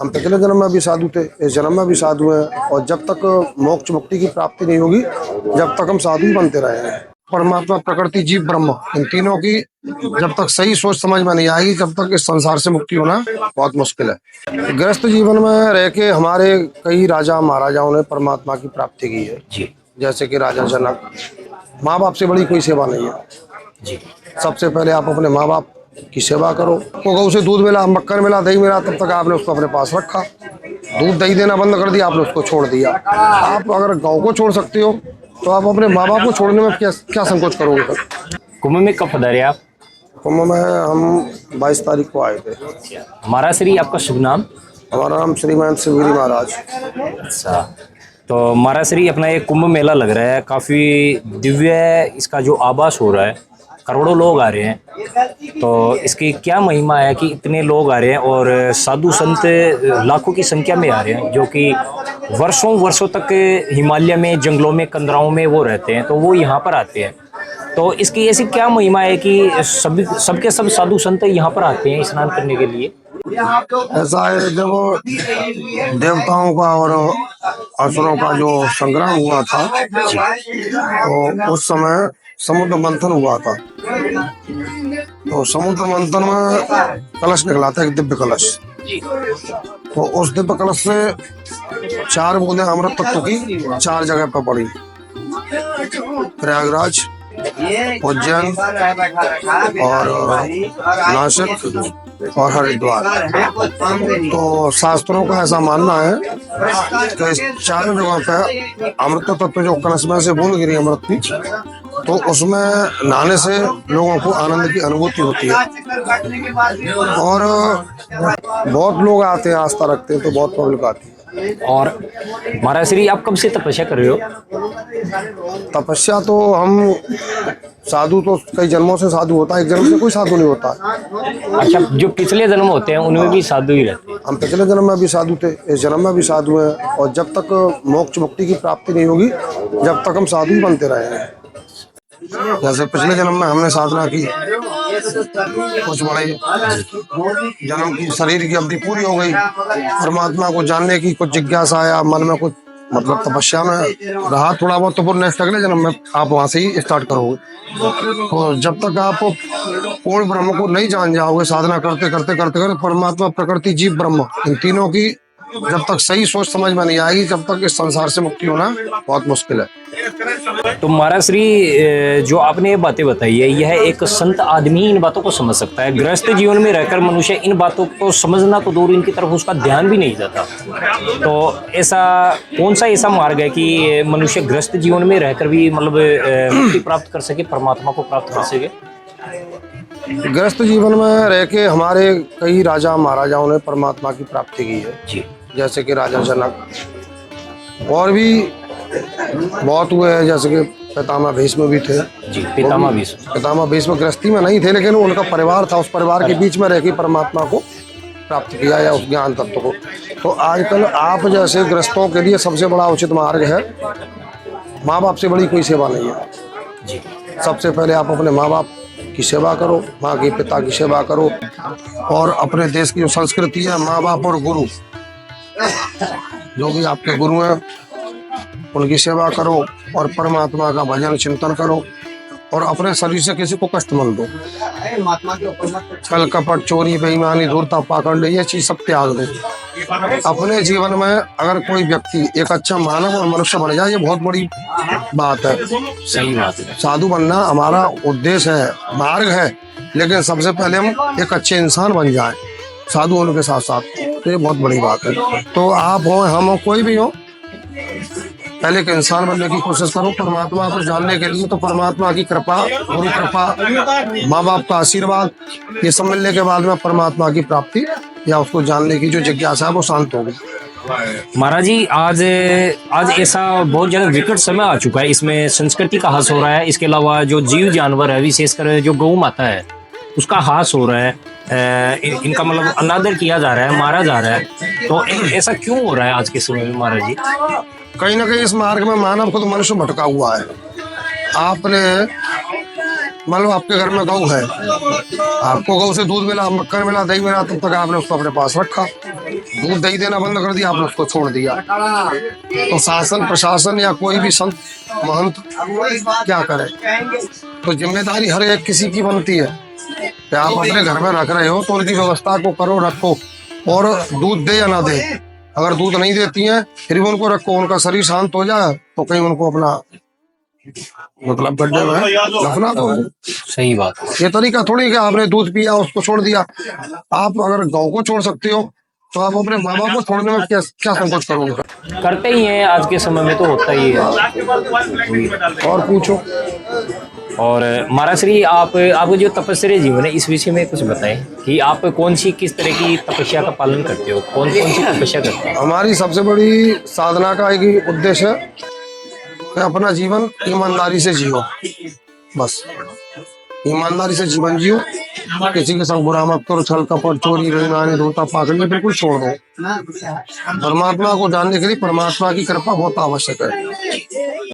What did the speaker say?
हम पिछले जन्म में भी साधु थे, इस जन्म में भी साधु हैं, और जब तक मोक्ष मुक्ति की प्राप्ति नहीं होगी जब तक हम साधु ही बनते रहेंगे। परमात्मा, प्रकृति, जीव, ब्रह्म, इन तीनों की जब तक सही सोच समझ में नहीं आएगी जब तक इस संसार से मुक्ति होना बहुत मुश्किल है। गृहस्थ जीवन में रह के हमारे कई राजा महाराजाओं ने परमात्मा की प्राप्ति की है जी जैसे कि राजा जनक। माँ बाप से बड़ी कोई सेवा नहीं है जी। सबसे पहले आप अपने माँ बाप की सेवा करो। तो गौ से दूध मिला, मक्खन मिला, दही मिला, तब तक आपने उसको अपने पास रखा। दूध दही देना बंद कर दिया, आपने उसको छोड़ दिया। आप अगर गौ को छोड़ सकते हो तो आप अपने माँ बाप को छोड़ने में क्या संकोच करोगे फिर? कुंभ में कब पधारे आप? कुंभ में हम 22 तारीख को आए थे। महाराज श्री, आपका शुभ नाम? हमारा नाम श्रीमान शिवगिरी महाराज। अच्छा, तो महाराज श्री, अपना ये कुंभ मेला लग रहा है, काफी दिव्य इसका जो आभास हो रहा है, करोड़ों लोग आ रहे हैं, तो इसकी क्या महिमा है कि इतने लोग आ रहे हैं और साधु संत लाखों की संख्या में आ रहे हैं, जो कि वर्षों वर्षों तक हिमालय में, जंगलों में, कंदराओं में वो रहते हैं, तो वो यहाँ पर आते हैं। तो इसकी ऐसी क्या महिमा है कि सबके सब साधु संत यहाँ पर आते हैं स्नान करने के लिए? ऐसा है, जब देवताओं का और असुरों का जो संग्राम हुआ था तो उस समय समुद्र मंथन हुआ था। तो समुद्र मंथन में कलश निकला था, एक दिव्य कलश। तो उस दिव्य कलश से 4 बूंदें अमृत तत्व की 4 जगह पर पड़ी, प्रयागराज, उज्जैन और नासिक और हरिद्वार। तो शास्त्रों का ऐसा मानना है कि इस 4 जगहों पे अमृत तत्व जो कलश में से बूंद गिरी अमृत की, तो उसमें नहाने से लोगों को आनंद की अनुभूति होती है। और बहुत लोग आते हैं, आस्था रखते हैं, तो बहुत पब्लिक आती है। और महाराज श्री, आप कब से तपस्या कर रहे हो? तपस्या तो हम साधु तो कई जन्मों से साधु होता है, एक जन्म से कोई साधु नहीं होता। अच्छा, जो पिछले जन्म होते हैं उनमें भी साधु ही रहते हैं? हम पिछले जन्म में भी साधु थे, इस जन्म में भी साधु हैं, और जब तक मोक्ष मुक्ति की प्राप्ति नहीं होगी जब तक हम साधु ही बनते रहेंगे। जैसे पिछले जन्म में हमने साधना की, कुछ बड़े जन्म की शरीर की अवधि पूरी हो गई, परमात्मा को जानने की कुछ जिज्ञासा आया मन में, कुछ मतलब तपस्या में रहा थोड़ा बहुत, तो फिर नेक्स्ट अगले जन्म में आप वहां से ही स्टार्ट करोगे। तो जब तक आप पूर्ण ब्रह्म को नहीं जान जाओगे, साधना करते करते करते करते परमात्मा, प्रकृति, जीव, ब्रह्म, इन तीनों की जब तक सही सोच समझ में नहीं आएगी जब तक इस संसार से मुक्ति होना बहुत मुश्किल है। तो महाराज श्री, जो आपने ये बातें बताई है, यह एक संत आदमी इन बातों को समझ सकता है। गृहस्थ जीवन में रहकर मनुष्य इन बातों को समझना तो दूर, इनकी तरफ उसका ध्यान भी नहीं जाता। तो ऐसा कौन सा ऐसा मार्ग है कि मनुष्य गृहस्थ जीवन में रहकर भी मतलब मुक्ति प्राप्त कर सके, परमात्मा को प्राप्त कर सके? गृहस्थ जीवन में रह के हमारे कई राजा महाराजाओं ने परमात्मा की प्राप्ति की है जी। जैसे कि राजा जनक, और भी बहुत हुए हैं, जैसे कि पितामह भीष्म भी थे। जी, पितामह भीष्म गृहस्थी में नहीं थे, लेकिन उनका परिवार था, उस परिवार के बीच में रह के परमात्मा को प्राप्त किया या उस ज्ञान तत्व को। तो आजकल आप जैसे गृहस्थों के लिए सबसे बड़ा उचित मार्ग है, माँ बाप से बड़ी कोई सेवा नहीं है जी। सबसे पहले आप अपने माँ बाप की सेवा करो, माँ के पिता की सेवा करो, और अपने देश की जो संस्कृति है, माँ बाप और गुरु, जो भी आपके गुरु हैं उनकी सेवा करो, और परमात्मा का भजन चिंतन करो, और अपने शरीर से किसी को कष्ट मत दो। छल कपट, चोरी, बेईमानी, धूर्तता, पाखंड, ये चीज सब त्याग दो। अपने जीवन में अगर कोई व्यक्ति एक अच्छा मानव और मनुष्य बन जाए, ये बहुत बड़ी बात है। सही बात है। साधु बनना हमारा उद्देश्य है, मार्ग है, लेकिन सबसे पहले हम एक अच्छे इंसान बन जाएं साधु होने के साथ साथ, तो ये बहुत बड़ी बात है। तो आप हो, हम हो, कोई भी हो, पहले एक इंसान बनने की कोशिश करो परमात्मा को जानने के लिए। तो परमात्मा की कृपा, गुरु कृपा, माँ बाप का आशीर्वाद, ये सब मिलने के बाद में परमात्मा की प्राप्ति या उसको जानने की जो जिज्ञासा है वो शांत होगी। महाराज जी, आज ऐसा बहुत ज्यादा विकट समय आ चुका है, इसमें संस्कृति का ह्रास हो रहा है। इसके अलावा जो जीव जानवर है, विशेषकर जो गौ माता है, उसका ह्रास हो रहा है। इनका मतलब अनादर किया जा रहा है, मारा जा रहा है। तो ऐसा क्यों हो रहा है आज के समय में महाराज जी? कहीं ना कहीं इस मार्ग में मानव खुद मनुष्य भटका हुआ है। आपने मान लो आपके घर में गौ है, आपको गौ से दूध मिला, मक्खन मिला, दही मिला, तब तक आपने उसको अपने पास रखा। दूध दही देना बंद कर दिया, आपने उसको छोड़ दिया, तो शासन प्रशासन या कोई भी संत महंत क्या करे? तो जिम्मेदारी हर एक किसी की बनती है कि आप अपने घर में रख रहे हो तो उनकी व्यवस्था को करो, रखो, और दूध दे या ना दे। अगर दूध नहीं देती हैं फिर भी उनको रखो, उनका शरीर शांत हो जाए तो कहीं उनको अपना मतलब गड्ढे में दफना दो। सही बात है। ये तरीका थोड़ी कि आपने दूध पिया उसको छोड़ दिया। आप अगर गौ को छोड़ सकते हो तो आप अपने माँ बाप को छोड़ने में क्या क्या संकोच करोगे? करते ही हैं, आज के समय में तो होता ही है। और पूछो। और महाराज आपका जो तपस्या जीवन है इस विषय में कुछ बताएं कि आप कौन सी किस तरह की तपस्या का पालन करते हो, कौन कौन सी तपस्या करते हो? हमारी सबसे बड़ी साधना का एक ही उद्देश्य है कि अपना जीवन ईमानदारी से जियो, बस ईमानदारी से जीवन जियो, किसी के संग बुरा मत करो, छल कपट चोरी बेईमानी धोखा पाखंड बिल्कुल छोड़ दो। परमात्मा को जानने के लिए परमात्मा की कृपा बहुत आवश्यक है।